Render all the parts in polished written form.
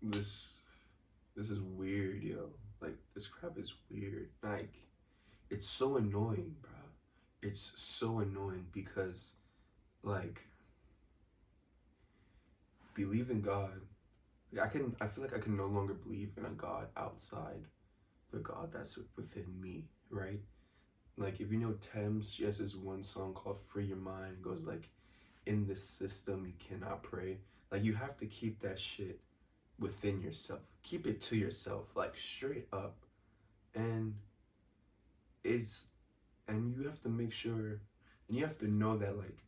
This this is weird, yo. Like this crap is weird. Like it's so annoying, bro. It's so annoying because like believe in God. Like, I feel like I can no longer believe in a God outside the God that's within me, right? Like if you know Thames, she has this one song called Free Your Mind. It goes like, in this system you cannot pray. Like you have to keep that shit within yourself. Keep it to yourself, like straight up. And it's and you have to make sure and you have to know that like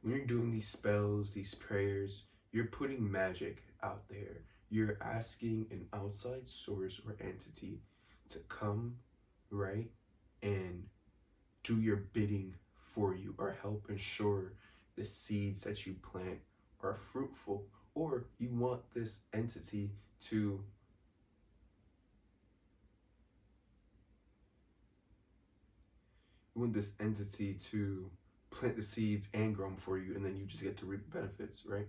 when you're doing these spells, these prayers, you're putting magic out there. You're asking an outside source or entity to come, right? And do your bidding for you or help ensure the seeds that you plant are fruitful, or you want this entity to plant the seeds and grow them for you, and then you just get to reap the benefits, right?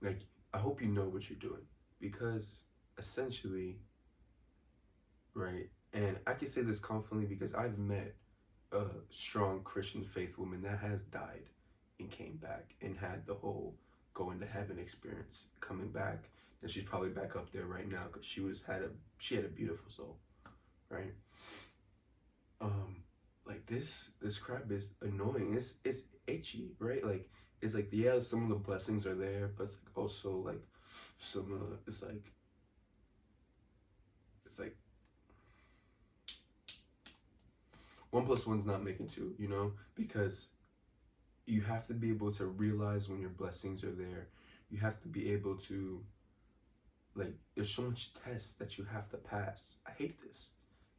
Like, I hope you know what you're doing, because essentially, right, and I can say this confidently because I've met a strong Christian faith woman that has died and came back and had the whole going to heaven experience, coming back, and she's probably back up there right now because she had a beautiful soul, right? Like this crap is annoying. It's itchy, right? Like it's like, yeah, some of the blessings are there, but it's like also like some of it's like one plus one's not making two, you know, because you have to be able to realize when your blessings are there. You have to be able to, like, there's so much tests that you have to pass. I hate this.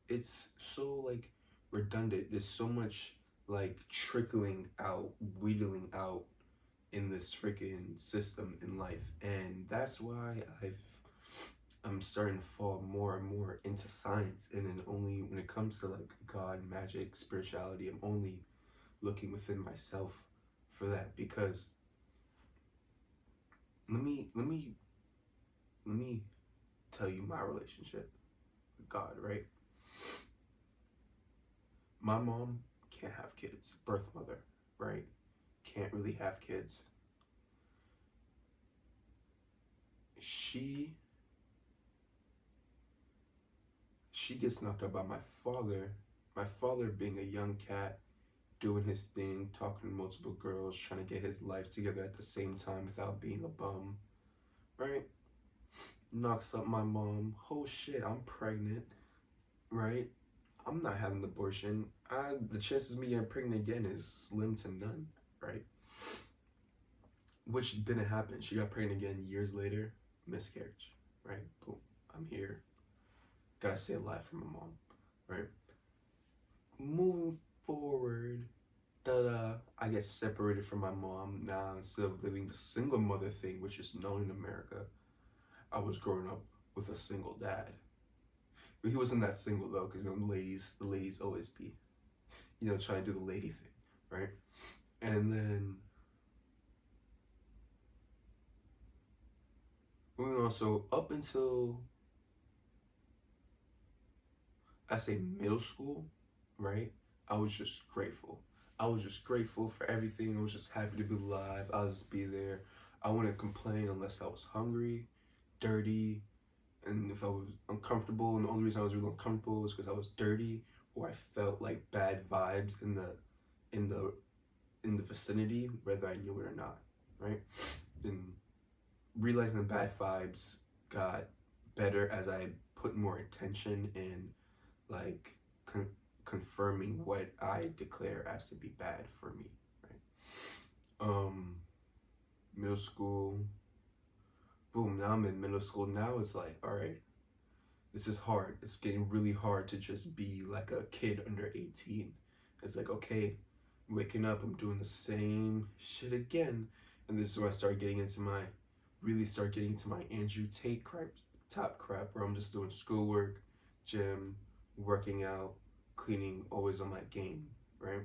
It's so like redundant. There's so much like trickling out, wheedling out in this freaking system in life. And that's why I'm starting to fall more and more into science. And then only when it comes to like God, magic, spirituality, I'm only looking within myself for that. Because let me tell you my relationship with God, right? My mom can't have kids, birth mother, right? Can't really have kids. She she gets knocked up by my father being a young cat, doing his thing, talking to multiple girls, trying to get his life together at the same time without being a bum, right? Knocks up my mom. Oh shit, I'm pregnant, right? I'm not having an abortion. The chances of me getting pregnant again is slim to none, right? Which didn't happen. She got pregnant again years later, miscarriage, right? Boom, I'm here. Gotta stay alive for my mom, right? Moving forward, I get separated from my mom now. Instead of living the single mother thing, which is known in America, I was growing up with a single dad. But he wasn't that single though, because the ladies always be, trying to do the lady thing, right? And then moving on, so up until I say middle school, right? I was just grateful. I was just grateful for everything. I was just happy to be alive. I'll just be there. I wouldn't complain unless I was hungry, dirty, and if I was uncomfortable. And the only reason I was really uncomfortable was because I was dirty, or I felt like bad vibes in the in the vicinity, whether I knew it or not, right? And realizing the bad vibes got better as I put more attention in, like confirming what I declare as to be bad for me, right? Middle school, boom. Now I'm in middle school. Now it's like, all right, this is hard. It's getting really hard to just be like a kid under 18. It's like, okay, I'm waking up, I'm doing the same shit again, and this is where I really start getting into my Andrew Tate top crap, where I'm just doing schoolwork, gym, working out, cleaning, always on my game, right?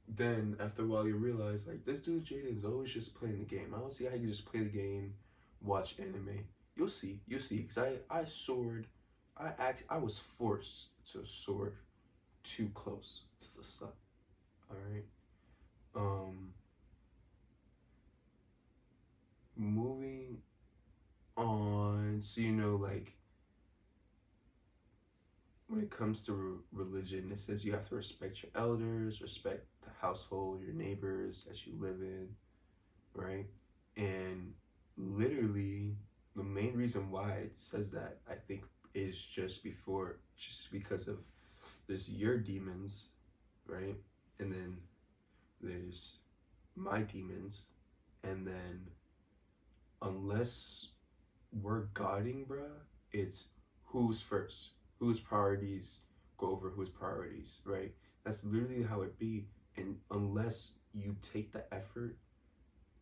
Then after a while you realize like this dude Jaden is always just playing the game. I don't see how you just play the game, watch anime, You'll see. Because I soared, I was forced to soar too close to the sun. All right. Um, moving on. So like when it comes to religion, it says you have to respect your elders, respect the household, your neighbors that you live in, right? And literally, the main reason why it says that, I think, is just because of there's your demons, right? And then there's my demons, and then unless we're guarding, bruh, it's who's first, whose priorities go over whose priorities, right? That's literally how it be. And unless you take the effort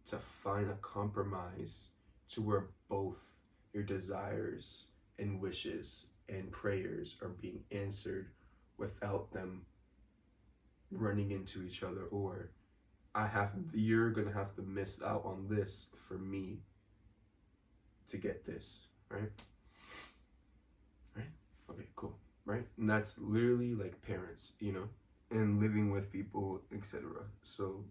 to find a compromise to where both your desires and wishes and prayers are being answered without them running into each other, or you're gonna have to miss out on this for me to get this, right? Right? Okay, cool. Right? And that's literally like parents, and living with people, etc. So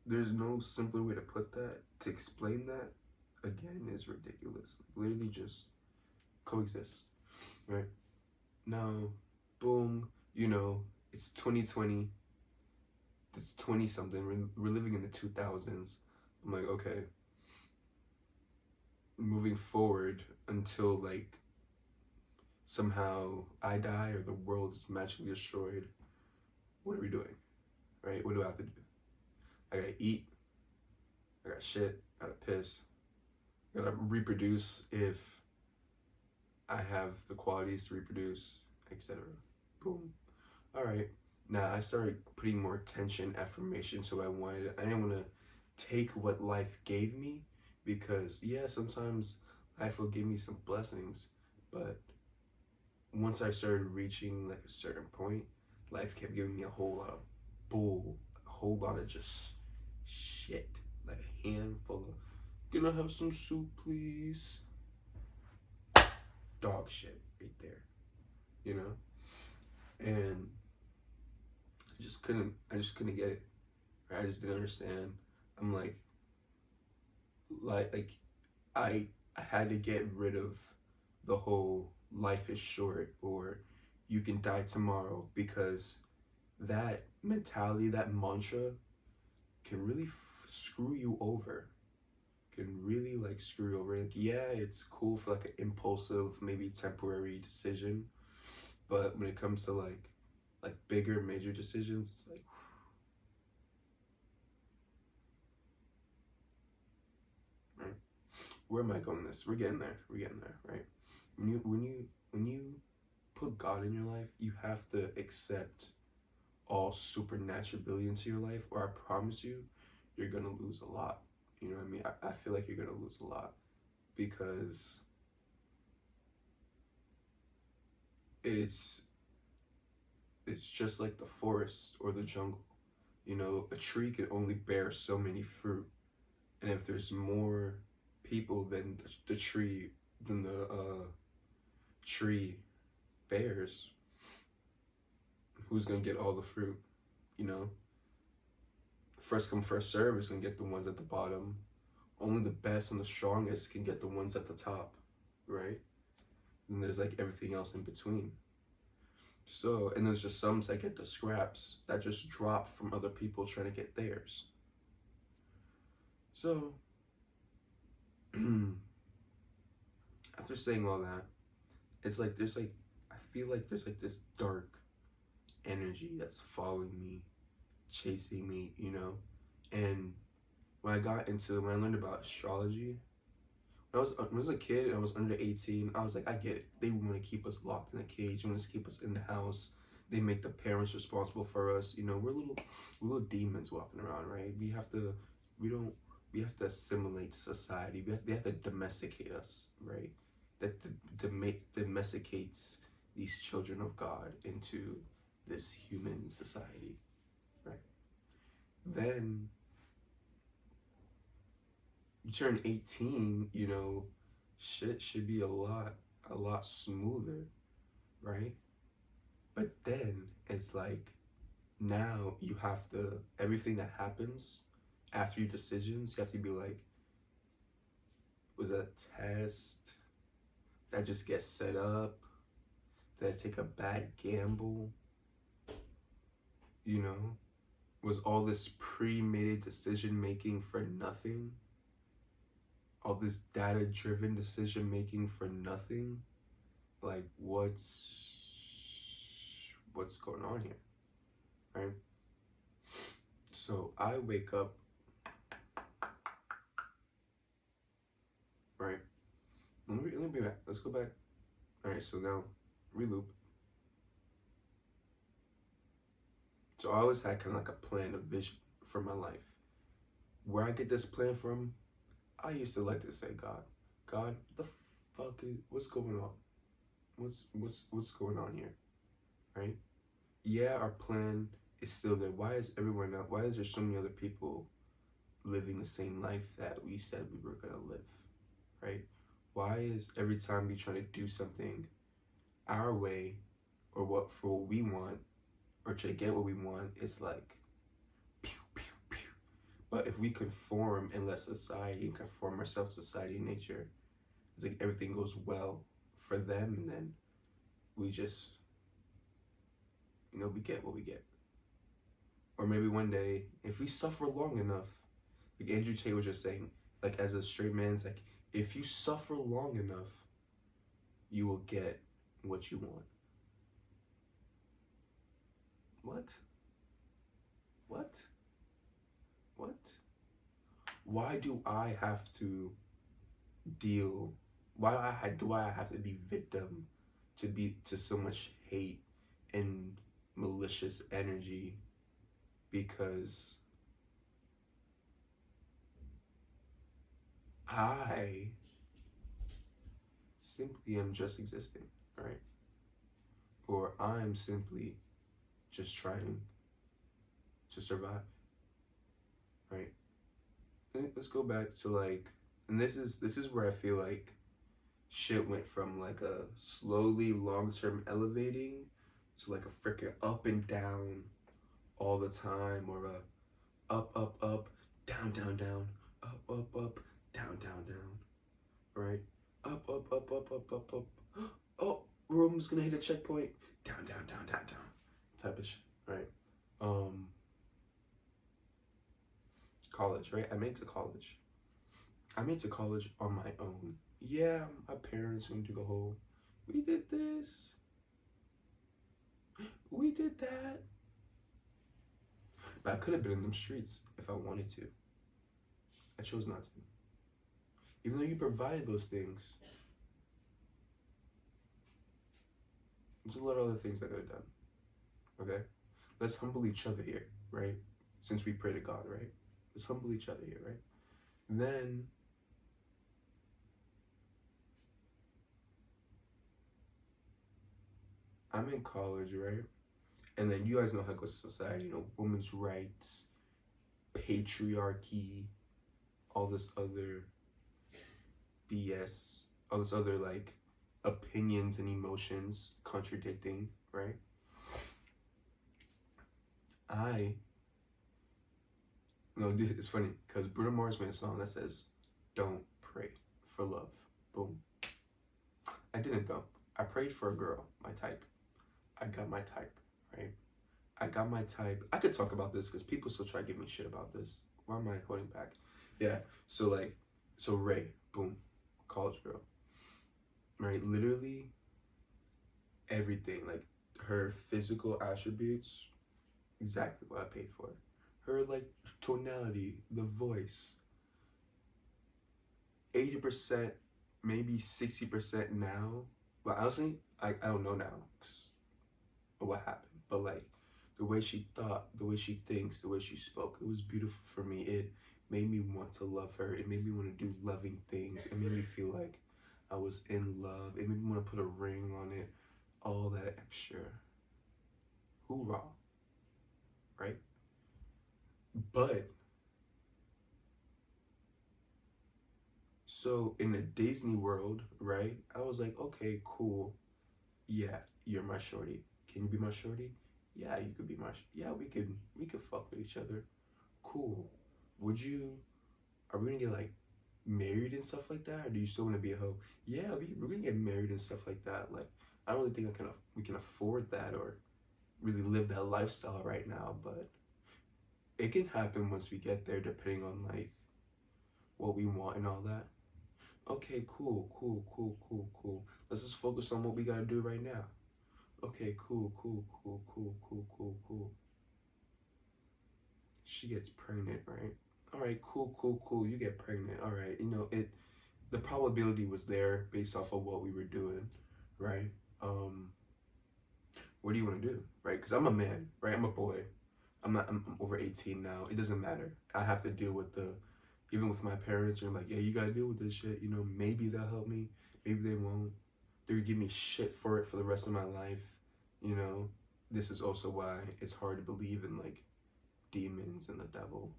there's no simpler way to put that. To explain that, again, is ridiculous. Literally just coexist, right? Now, boom, it's 2020. It's 20 something. We're living in the 2000s. I'm like, okay, moving forward until like somehow I die or the world is magically destroyed, what are we doing? Right? What do I have to do? I gotta eat. I gotta shit. I gotta piss. I gotta reproduce if I have the qualities to reproduce, etc. Boom. All right. Now I started putting more attention, affirmation to what I wanted. I didn't want to take what life gave me, because yeah, sometimes life will give me some blessings, but once I started reaching like a certain point, life kept giving me a whole lot of bull, a whole lot of just shit, like a handful of, "Can I have some soup, please?" Dog shit right there, you know? And I just couldn't get it. Right? I just didn't understand. I'm like I had to get rid of the whole life is short or you can die tomorrow, because that mentality, that mantra can really screw you over. Can really like screw you over. Like, yeah, it's cool for like an impulsive, maybe temporary decision, but when it comes to like bigger, major decisions, it's like, right? Where am I going with this? We're getting there. We're getting there, right? When you put God in your life, you have to accept all supernatural ability into your life, or I promise you, you're gonna lose a lot. You know what I mean? I feel like you're gonna lose a lot, because it's it's just like the forest or the jungle. A tree can only bear so many fruit, and if there's more people than the tree than the tree bears, who's gonna get all the fruit? You know, first come first serve is gonna get the ones at the bottom. Only the best and the strongest can get the ones at the top, right? And there's like everything else in between. So, and there's just some that get the scraps that just drop from other people trying to get theirs. So, after saying all that, it's like I feel like there's like this dark energy that's following me, chasing me, And when I learned about astrology, when I was a kid and I was under 18, I was like, I get it. They want to keep us locked in a cage. They want to keep us in the house. They make the parents responsible for us. We're little demons walking around, right? We have to assimilate to society. They have to domesticate us, right? That domesticates these children of God into this human society, right? Then you turn 18, shit should be a lot smoother, right? But then it's like now you have to, everything that happens after your decisions, you have to be like, was that a test that just gets set up? Did I take a bad gamble? You know? Was all this pre-made decision making for nothing? All this data driven decision making for nothing? Like what's going on here? Right? So I wake up, right? Let me be back. Let's go back. Alright, so now reloop. So I always had kind of like a plan, a vision for my life. Where I get this plan from, I used to like to say, God, the fuck is, what's going on? What's going on here? Right? Yeah, our plan is still there. Why is there so many other people living the same life that we said we were gonna live? Right? Why is every time we try to do something our way or what we want or try to get what we want, it's like pew pew pew. But if we conform and let society and conform ourselves to society and nature, it's like everything goes well for them, and then we just, we get what we get. Or maybe one day, if we suffer long enough, like Andrew Tate was just saying, like as a straight man, it's like, if you suffer long enough, you will get what you want. What? Why do I have to deal? Do I have to be victim to so much hate and malicious energy? Because I simply am just existing, right? Or I'm simply just trying to survive, right? Let's go back to like, and this is where I feel like shit went from like a slowly long-term elevating to like a freaking up and down all the time, or a up, down, down, down, up, down, down, down, right? Up. Oh, we're almost gonna hit a checkpoint. Down, down, down, down, down, type of shit, right? College, right? I made it to college. On my own. Yeah, my parents didn't do the whole, we did this, we did that. But I could have been in them streets if I wanted to. I chose not to. Even though you provided those things, there's a lot of other things I could have done. Okay? Let's humble each other here, right? Since we pray to God, right? Let's humble each other here, right? Then I'm in college, right? And then you guys know how it goes to society, women's rights, patriarchy, all this other BS, all this other like opinions and emotions contradicting, right? It's funny because Bruno Mars made a song that says, "Don't pray for love." Boom. I didn't though. I prayed for a girl, my type. I got my type, right? I got my type. I could talk about this because people still try to give me shit about this. Why am I holding back? Yeah. So Ray, boom, college girl, right? Literally everything, like her physical attributes, exactly what I paid for. Her like tonality, the voice, 80%, maybe 60% now. But honestly, I don't know now what happened. But like the way she thought, the way she thinks, the way she spoke, it was beautiful for me. It made me want to love her. It made me want to do loving things. It made me feel like I was in love. It made me want to put a ring on it. All that extra. Hoorah. Right? But So in the Disney world, right? I was like, okay, cool. Yeah, you're my shorty. Can you be my shorty? Yeah, you could be my. Yeah, we could fuck with each other. Cool. Would you? Are we gonna get like married and stuff like that, or do you still want to be a hoe? Yeah, we're gonna get married and stuff like that. Like, I don't really think we can afford that or really live that lifestyle right now, but it can happen once we get there, depending on like what we want and all that. Okay, cool, cool, cool, cool, cool. Let's just focus on what we gotta do right now. Okay, cool, cool, cool, cool, cool, cool, cool. She gets pregnant, right? All right, cool, cool, cool. You get pregnant. All right, the probability was there based off of what we were doing, right? Um, what do you want to do, right? Because I'm a man, right? I'm a boy. I'm over 18 now. It doesn't matter. I have to deal with even with my parents are like, yeah, you gotta deal with this shit. Maybe they'll help me. Maybe they won't. They're gonna give me shit for it for the rest of my life. You know, this is also why it's hard to believe in like demons and the devil.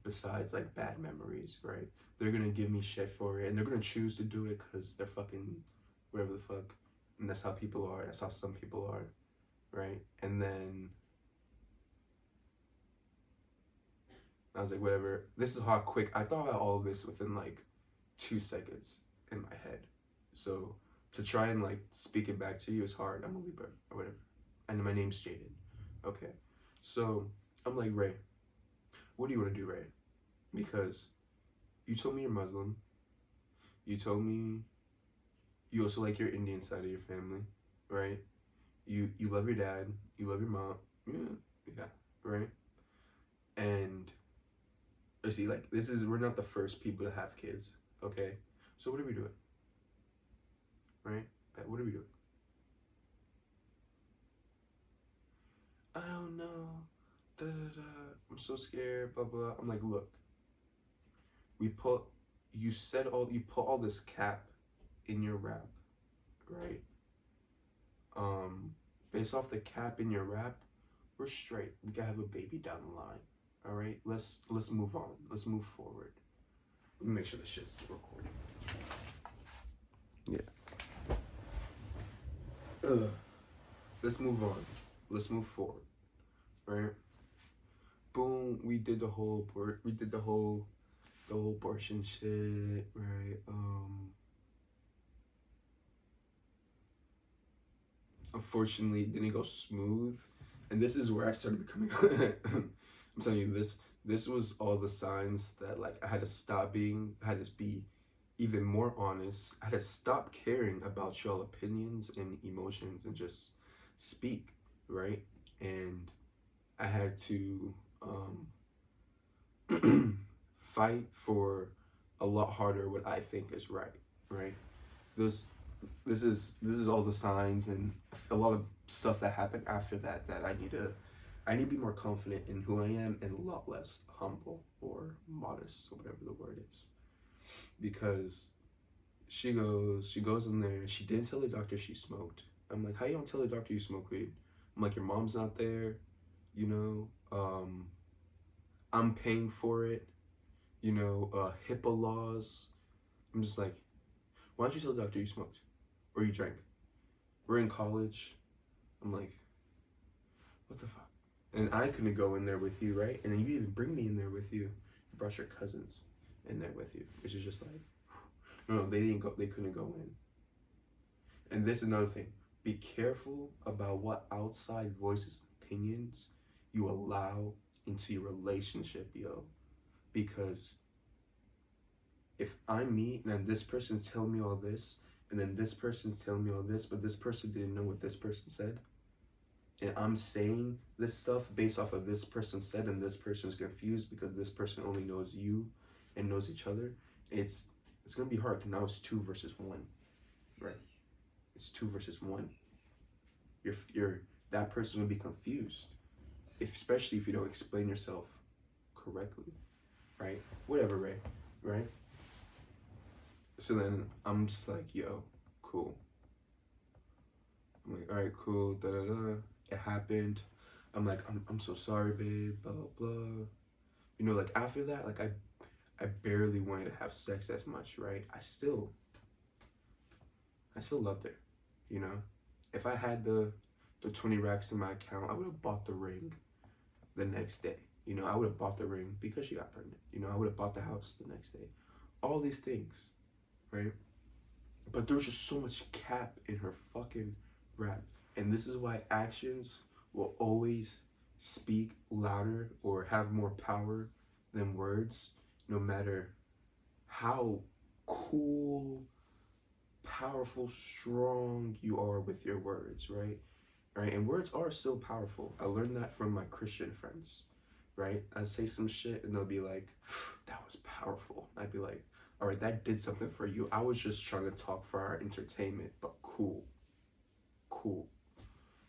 Besides like bad memories, right? They're gonna give me shit for it, and they're gonna choose to do it because they're fucking whatever the fuck, and that's how people are. That's how some people are, right? And then I was like, whatever. This is how quick I thought about all of this within like 2 seconds in my head. So to try and like speak it back to you is hard. I'm a Libra or whatever, and my name's Jaden. Okay, so I'm like, Ray, what do you want to do, Ray? Because you told me you're Muslim. You told me you also like your Indian side of your family, right? You love your dad. You love your mom. Yeah, right. And you see, like we're not the first people to have kids, okay? So what are we doing, right? What are we doing? I don't know. Da, da, da. I'm so scared. Blah blah. I'm like, look. You put all this cap in your rap, right? Based off the cap in your rap, we're straight. We can have a baby down the line. All right, let's move on. Let's move forward. Let me make sure the shit's still recording. Yeah. Let's move on. Let's move forward. Right. Boom. We did the whole abortion shit. Right. Unfortunately, it didn't go smooth, and this is where I started becoming. I'm telling you, this was all the signs that like I had to be even more honest. I had to stop caring about y'all opinions and emotions and just speak, right? And I had to fight for a lot harder what I think is right? This this is all the signs and a lot of stuff that happened after that I need to be more confident in who I am and a lot less humble or modest or whatever the word is. Because she goes in there, she didn't tell the doctor she smoked. I'm like, how you don't tell the doctor you smoke weed? I'm like, your mom's not there, I'm paying for it, HIPAA laws. I'm just like, why don't you tell the doctor you smoked or you drank? We're in college. I'm like, what the fuck? And I couldn't go in there with you, right? And then you even bring me in there with you. You brought your cousins in there with you, which is just like, no, they didn't go. They couldn't go in. And this is another thing. Be careful about what outside voices and opinions you allow into your relationship, yo. Because if I'm me and then this person's telling me all this, and then this person's telling me all this, but this person didn't know what this person said, and I'm saying this stuff based off of this person said, and this person is confused because this person only knows you and knows each other, it's gonna be hard. Now it's 2 versus 1, right? It's 2 versus 1. You're that person will be confused, especially if you don't explain yourself correctly, right? Whatever, right? So then I'm just like, yo, cool. I'm like, all right, cool, da da da. It happened. I'm like, I'm so sorry, babe, blah blah blah. Like after that, like I barely wanted to have sex as much, right? I still loved her, you know? If I had the 20 racks in my account, I would have bought the ring the next day. You know, I would have bought the ring because she got pregnant. You know, I would have bought the house the next day. All these things, right? But there was just so much cap in her fucking rap. And this is why actions will always speak louder or have more power than words, no matter how cool, powerful, strong you are with your words, right? Right? And words are still powerful. I learned that from my Christian friends, right? I say some shit and they'll be like, that was powerful. I'd be like, all right, that did something for you. I was just trying to talk for our entertainment, but cool,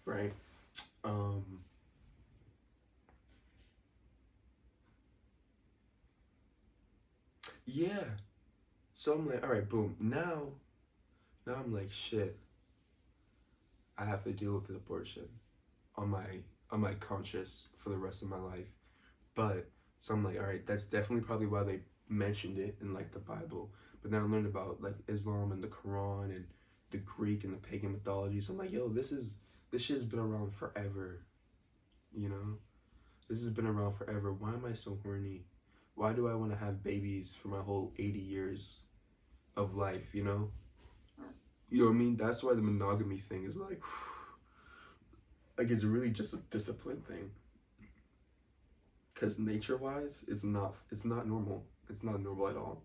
right? Yeah. So I'm like, all right, boom. Now I'm like, shit. I have to deal with the abortion on my conscience for the rest of my life. But so I'm like, all right, that's definitely probably why they mentioned it in like the Bible. But then I learned about like Islam and the Quran and the Greek and the pagan mythology. So I'm like, yo, this shit's been around forever. You know? This has been around forever. Why am I so horny? Why do I want to have babies for my whole 80 years of life, you know? You know what I mean? That's why the monogamy thing is like it's really just a discipline thing. Cause nature-wise, it's not normal. It's not normal at all.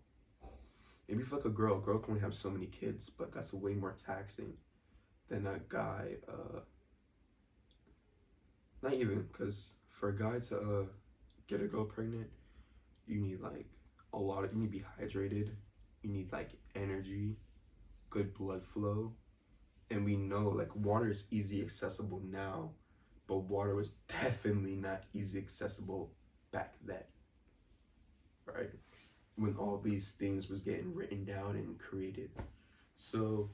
Maybe if like a girl can only have so many kids, but that's way more taxing than a guy. Not even, cause for a guy to get a girl pregnant, you need like you need to be hydrated. You need like energy, good blood flow. And we know like water is easy accessible now, but water was definitely not easy accessible back then, right? When all these things was getting written down and created. So,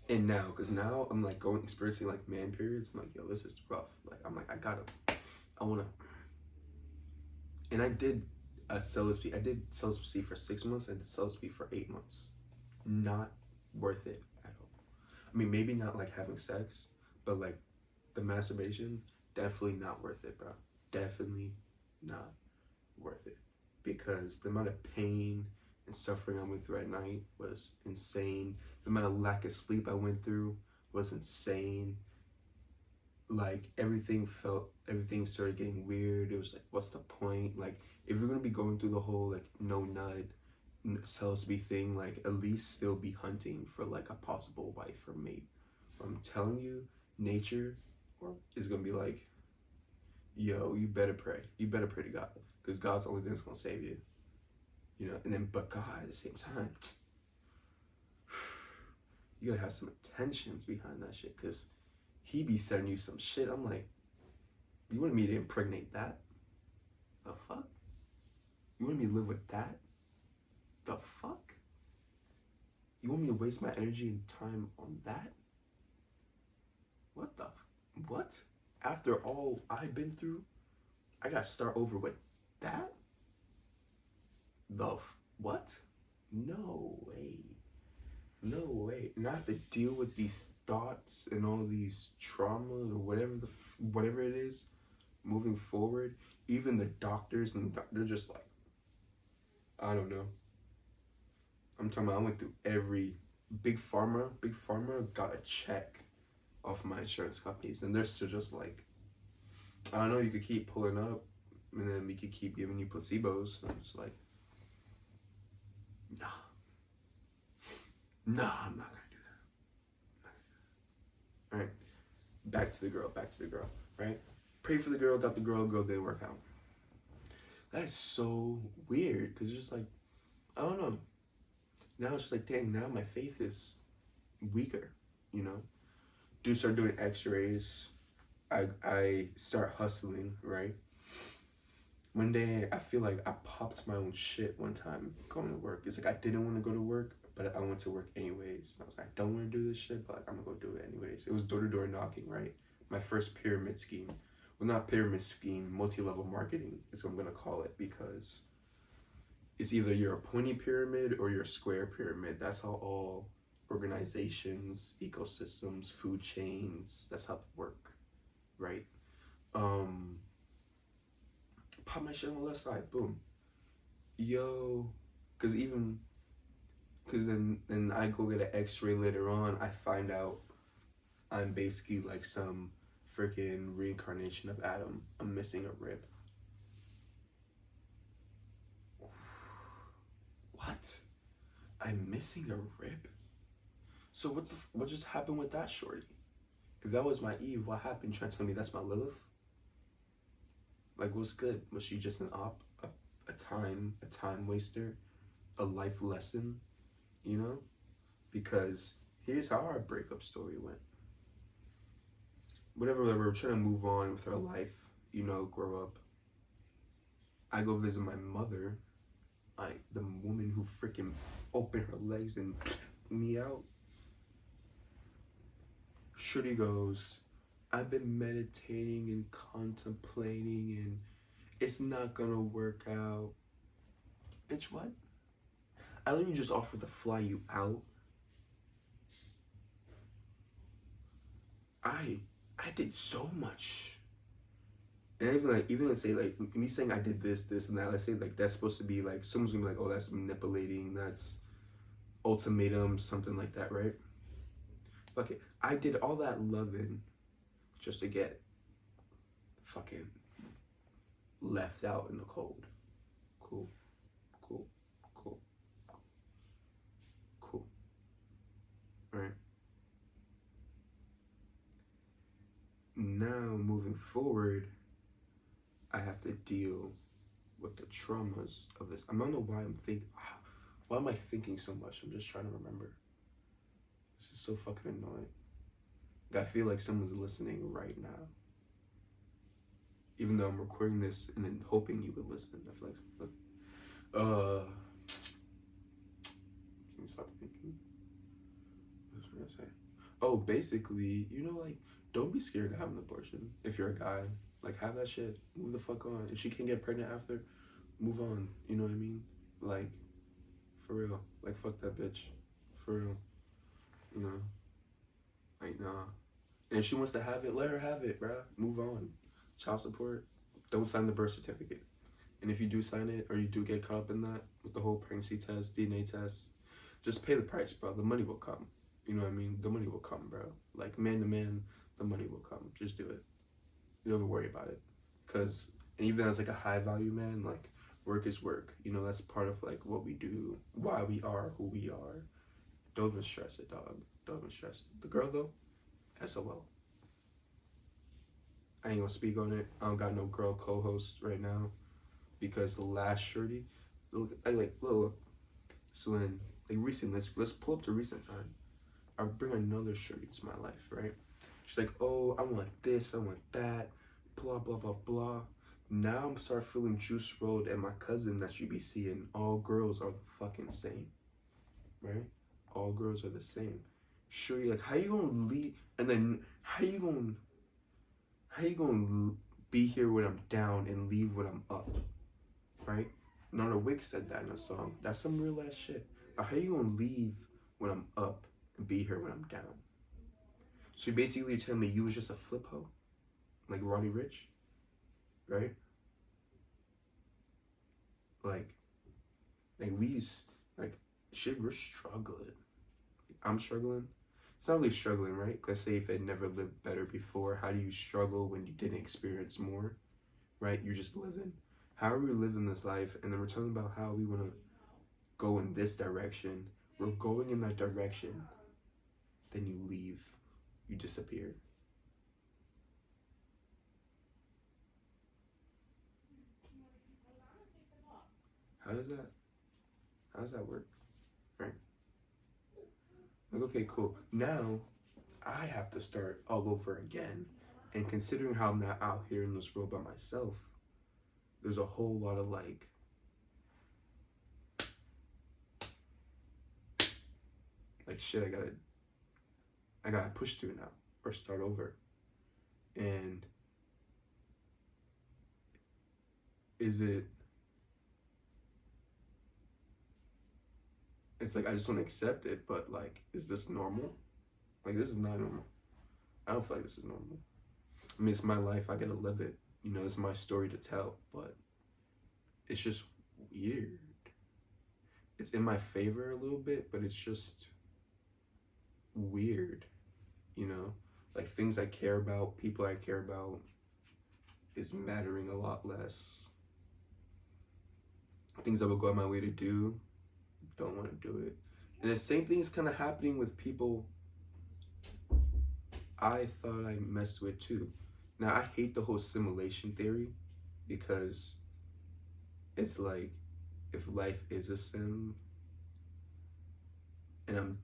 and now, because now I'm like experiencing like man periods. I'm like, yo, this is rough. Like, I'm like, I wanna, and I did celibacy for 6 months. I did celibacy for 8 months. Not worth it at all. I mean, maybe not like having sex, but like the masturbation, definitely not worth it, bro. Definitely not worth it. Because the amount of pain and suffering I went through at night was insane. The amount of lack of sleep I went through was insane. Like everything started getting weird. It was like, what's the point? Like, if you're gonna be going through the whole like no nut celibacy thing, like at least still be hunting for like a possible wife or mate. I'm telling you, nature is gonna be like, yo, you better pray. You better pray to God, because God's the only thing that's gonna save you. You know, and then but God at the same time, you gotta have some intentions behind that shit, because he be sending you some shit. I'm like, you want me to impregnate that? The fuck? You want me to live with that? The fuck? You want me to waste my energy and time on that? What? After all I've been through, I gotta start over with that? What? No way. No way. And I have to deal with these thoughts and all these traumas or whatever it is moving forward. Even the doctors, and they're just like, I don't know. I'm talking about I went through every big pharma got a check off my insurance companies, and they're still just like, I don't know, you could keep pulling up and then we could keep giving you placebos. And I'm just like, nah, I'm not gonna do that. All right, back to the girl, right? Pray for the girl, got the girl didn't work out. That's so weird, because it's just like, I don't know. Now it's just like, dang, now my faith is weaker, you know? Do start doing x-rays. I start hustling, right? One day, I feel like I popped my own shit one time going to work. It's like I didn't want to go to work, but I went to work anyways. I was like, I don't want to do this shit, but like, I'm going to go do it anyways. It was door-to-door knocking, right? My first pyramid scheme well, not pyramid scheme, multi-level marketing is what I'm gonna call it, because it's either you're a pointy pyramid or you're a square pyramid. That's how all organizations, ecosystems, food chains, that's how they work, right? Um, Pop my shit on the left side, boom. Yo, cause even, cause then I go get an X-ray later on. I find out I'm basically like some freaking reincarnation of Adam. I'm missing a rib. What? I'm missing a rib? So what just happened with that shorty? If that was my Eve, what happened? Trying to tell me that's my Lilith? Like, what's good? Was she just a time waster, a life lesson, you know? Because here's how our breakup story went. Whatever, we're trying to move on with our life, you know, grow up. I go visit my mother, the woman who freaking opened her legs and me out. Shorty goes, I've been meditating and contemplating and it's not gonna work out. Bitch, what? I literally just offered to fly you out. I did so much. And even let's say like me saying I did this, and that, let's say like that's supposed to be like someone's gonna be like, oh, that's manipulating, that's ultimatum, something like that, right? Okay, I did all that loving just to get fucking left out in the cold. Cool. Right? Now, moving forward, I have to deal with the traumas of this. I don't know why why am I thinking so much? I'm just trying to remember. This is so fucking annoying. I feel like someone's listening right now. Even though I'm recording this and then hoping you would listen. I feel like, can you stop thinking? What was I gonna say? Oh, basically, you know, like, don't be scared to have an abortion. If you're a guy, like, have that shit. Move the fuck on. If she can't get pregnant after, move on. You know what I mean? Like, for real. Like, fuck that bitch. For real. You know? Like, nah. And if she wants to have it, let her have it, bruh. Move on. Child support, don't sign the birth certificate. And if you do sign it, or you do get caught up in that, with the whole pregnancy test, DNA test, just pay the price, bro. The money will come. You know what I mean? The money will come, bro. Like, man to man, the money will come. Just do it. You don't even worry about it. Because, and even as, like, a high value man, like, work is work. You know, that's part of, like, what we do, why we are who we are. Don't even stress it, dog. Don't even stress it. The girl, though, SOL. I ain't gonna speak on it. I don't got no girl co-host right now because the last shorty, look. So then, like recently, let's pull up to recent time. I bring another shorty to my life, right? She's like, oh, I want this, I want that, blah blah blah blah. Now I'm start feeling Juice WRLD and my cousin that you be seeing. All girls are the fucking same, right? All girls are the same. Shorty, like, how you gonna leave? And then how you gonna be here when I'm down and leave when I'm up, right? Nana Wick said that in a song. That's some real ass shit. But how you gonna leave when I'm up and be here when I'm down? So basically you're telling me you was just a flip hoe? Like Roddy Ricch? Right? Like shit, we're struggling. I'm struggling. It's not really struggling, right? Let's say if it never lived better before, how do you struggle when you didn't experience more, right? You're just living. How are we living this life? And then we're talking about how we want to go in this direction. We're going in that direction. Then you leave. You disappear. How does that work? Right? Like, okay, cool. Now, I have to start all over again. And considering how I'm not out here in this world by myself, there's a whole lot of like shit I gotta push through now or start over. And is it, it's like I just want to accept it, but like, is this normal? Like, this is not normal. I don't feel like this is normal. I mean, it's my life. I gotta live it. You know, it's my story to tell, but it's just weird. It's in my favor a little bit, but it's just weird, you know? Like, things I care about, people I care about, is mattering a lot less. Things I would go out my way to do, don't want to do it. And the same thing is kind of happening with people I thought I messed with too. Now, I hate the whole simulation theory because it's like, if life is a sim and I'm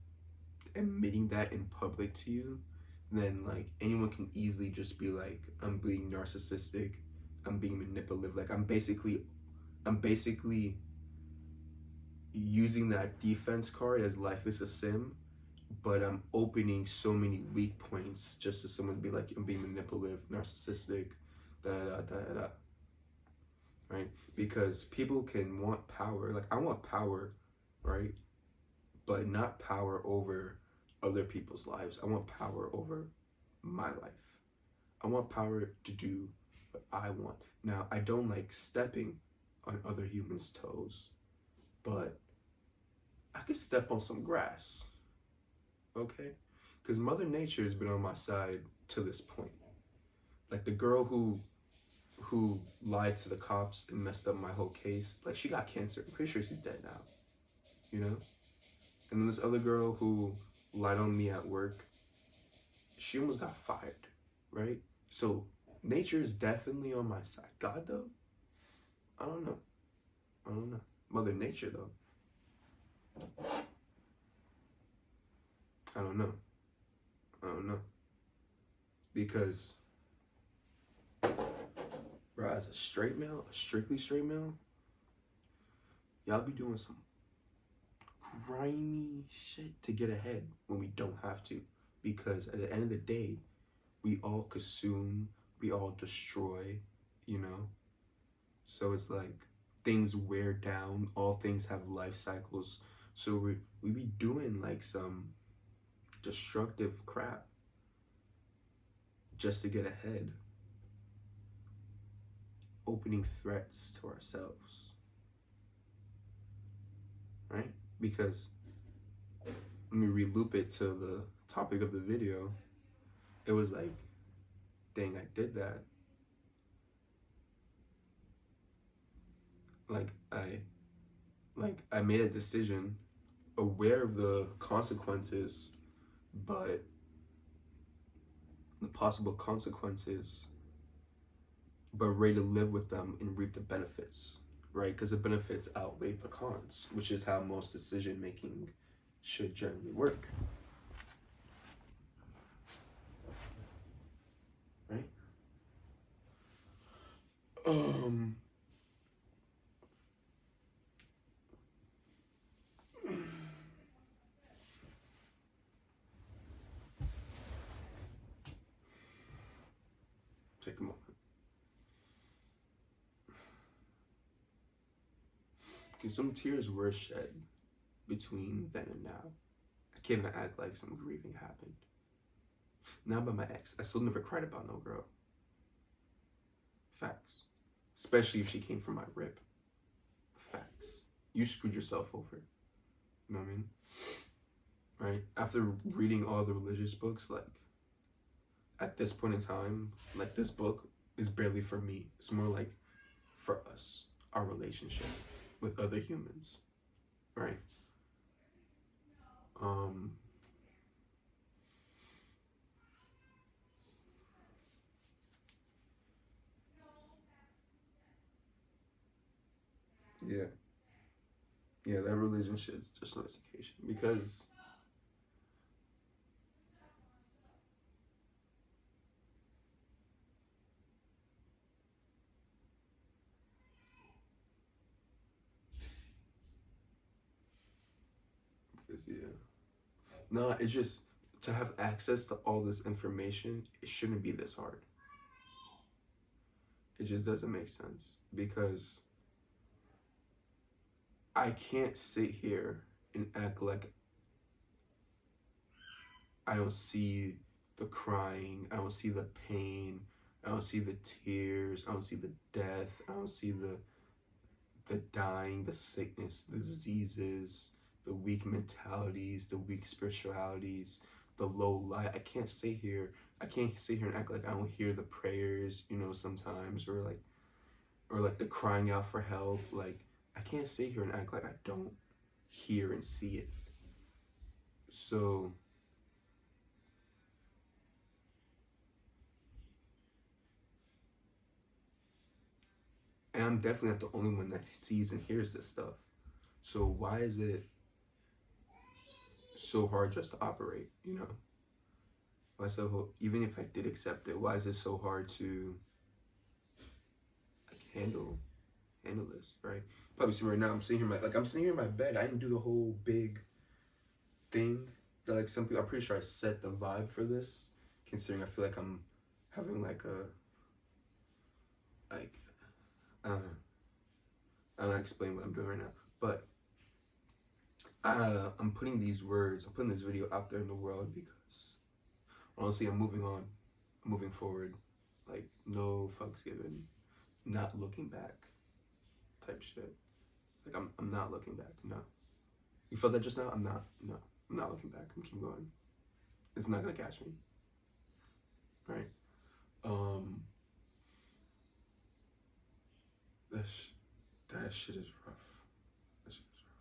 admitting that in public to you, then like anyone can easily just be like, I'm being narcissistic, I'm being manipulative. Like I'm basically using that defense card as life is a sim, but I'm opening so many weak points just to someone to be like, I'm being manipulative, narcissistic, da da da da da. Right? Because people can want power. Like I want power, right? But not power over other people's lives. I want power over my life. I want power to do what I want. Now, I don't like stepping on other humans' toes, but I could step on some grass, okay? Because Mother Nature has been on my side to this point. Like the girl who lied to the cops and messed up my whole case, like she got cancer. I'm pretty sure she's dead now, you know? And then this other girl who lied on me at work, she almost got fired, right? So nature is definitely on my side. God, though, I don't know. I don't know. Mother Nature, though, I don't know. I don't know. Because, bro, as a straight male, a strictly straight male, y'all be doing some grimy shit to get ahead when we don't have to. Because at the end of the day, we all consume, we all destroy, you know? So it's like things wear down, all things have life cycles. So we be doing like some destructive crap just to get ahead, opening threats to ourselves, right? Because let me reloop it to the topic of the video. It was like, dang, I did that. I made a decision aware of the consequences, but the possible consequences, but ready to live with them and reap the benefits, right? Because the benefits outweigh the cons, which is how most decision making should generally work, right? Take a moment. Because some tears were shed between then and now. I can't even act like some grieving happened. Not by my ex. I still never cried about no girl. Facts. Especially if she came from my rib. Facts. You screwed yourself over. You know what I mean? Right? After reading all the religious books, like, at this point in time, like, this book is barely for me. It's more like for us, our relationship with other humans. Right? Yeah. Yeah, that religion shit's just an education. Because yeah. No, it's just to have access to all this information, it shouldn't be this hard. It just doesn't make sense because I can't sit here and act like I don't see the crying, I don't see the pain, I don't see the tears, I don't see the death, I don't see the dying, the sickness, the diseases, the weak mentalities, the weak spiritualities, the low light. I can't sit here and act like I don't hear the prayers, sometimes, or like the crying out for help. Like, I can't sit here and act like I don't hear and see it. So and I'm definitely not the only one that sees and hears this stuff. So why is it so hard just to operate, Why even if I did accept it, why is it so hard to like handle this, right? Probably see right now I'm sitting here in my bed. I didn't do the whole big thing that like some people. I'm pretty sure I set the vibe for this, considering I feel like I'm having like I don't know. I don't know how to explain what I'm doing right now, but I'm putting this video out there in the world because honestly, I'm moving on, I'm moving forward, like no fucks given, not looking back, type shit. Like I'm not looking back. No, you felt that just now? I'm not. No, I'm not looking back. I'm keep going. It's not gonna catch me. Right? That shit is rough. That shit is rough.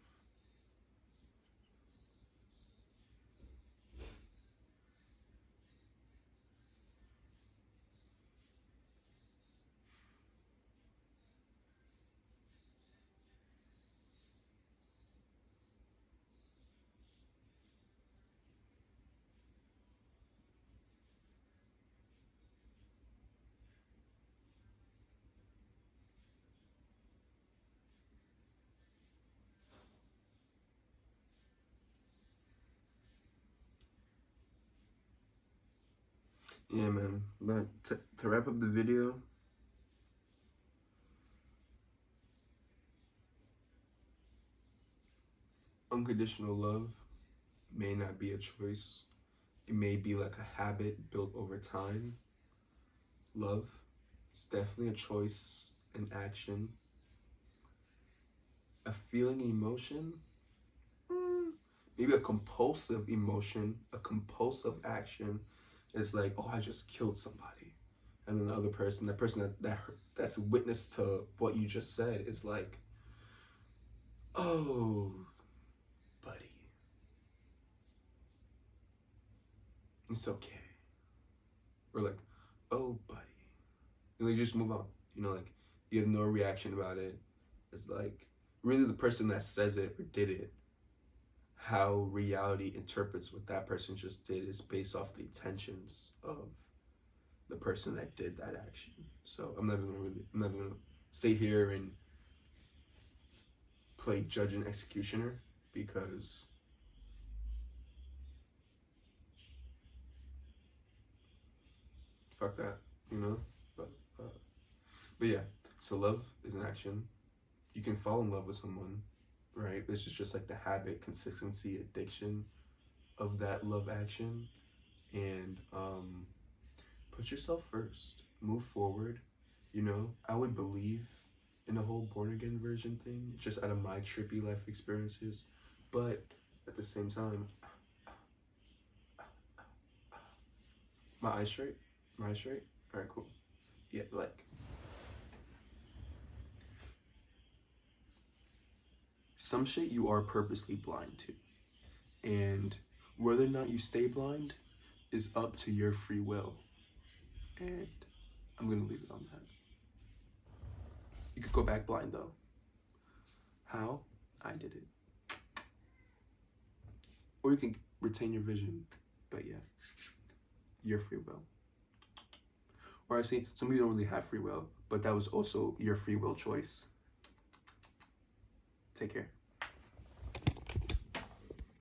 Yeah, man. But to wrap up the video, unconditional love may not be a choice. It may be like a habit built over time. Love, it's definitely a choice, an action, a feeling, emotion, maybe a compulsive emotion, a compulsive action. It's like, oh, I just killed somebody, and then the other person, that's witness to what you just said, is like, oh, buddy, it's okay. Or like, oh, buddy, and you just move on. Like you have no reaction about it. It's like really the person that says it or did it, how reality interprets what that person just did is based off the intentions of the person that did that action. So I'm not gonna sit here and play judge and executioner because fuck that, But yeah. So love is an action. You can fall in love with someone, right? This is just like the habit, consistency, addiction of that love action. And put yourself first. Move forward. I would believe in the whole born again version thing, just out of my trippy life experiences. But at the same time, my eyes straight? My eyes straight? Alright, cool. Yeah, like some shit you are purposely blind to. And whether or not you stay blind is up to your free will. And I'm gonna leave it on that. You could go back blind though. How? I did it. Or you can retain your vision. But yeah, your free will. Or actually, some people don't really have free will, but that was also your free will choice. Take care.